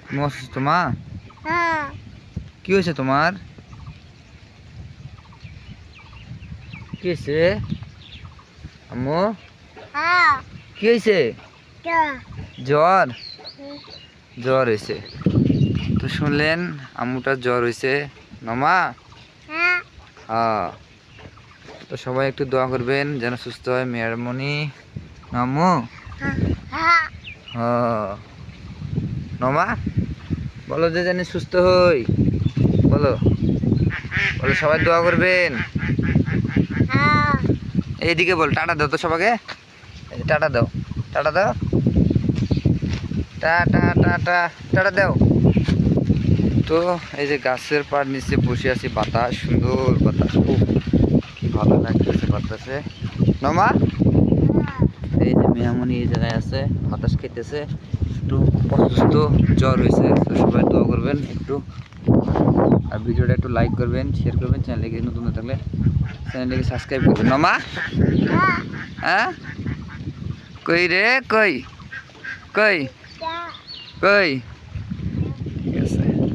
তুমি অসুস্থ মা? হ্যাঁ। কি হয়েছে তোমার? কি হয়েছে আম্মু? হ্যাঁ। কি হয়েছে? জ্বর? জ্বর হয়েছে তো শুনলেন আম্মুটার জ্বর হয়েছে মামা। হ্যাঁ। হ্যাঁ, তো সবাই একটু দোয়া করবেন যেন সুস্থ হয় মেয়ারমণি আম্মু। হ্যাঁ। হ্যাঁ মামা, বলো যে জানি সুস্থ হই, বলো বলো সবাই দোয়া করবেন। হ্যাঁ। এইদিকে বল, টাটা দাও তো সবাইকে, এই যে টাটা দাও, টাটা দাও, টাটা টাটা টাটা দাও। তো এই যে গাছের পাড় নিচে বসে আছি, বাতাস, সুন্দর বাতাস, খুব কি ভালো লাগতেছে বাতাসে। মামা এই যে মেয়ামনি এই জায়গায় আছে, বাতাস খেতেছে, একটু অসুস্থ, জ্বর হয়েছে, তো সবাই দোয়া করবেন একটু, আর ভিডিওটা একটু লাইক করবেন, শেয়ার করবেন, চ্যানেলকে নতুন হয়ে থাকলে চ্যানেলটাকে সাবস্ক্রাইব করবেন। মামা হ্যাঁ, কই রে, কই কই কই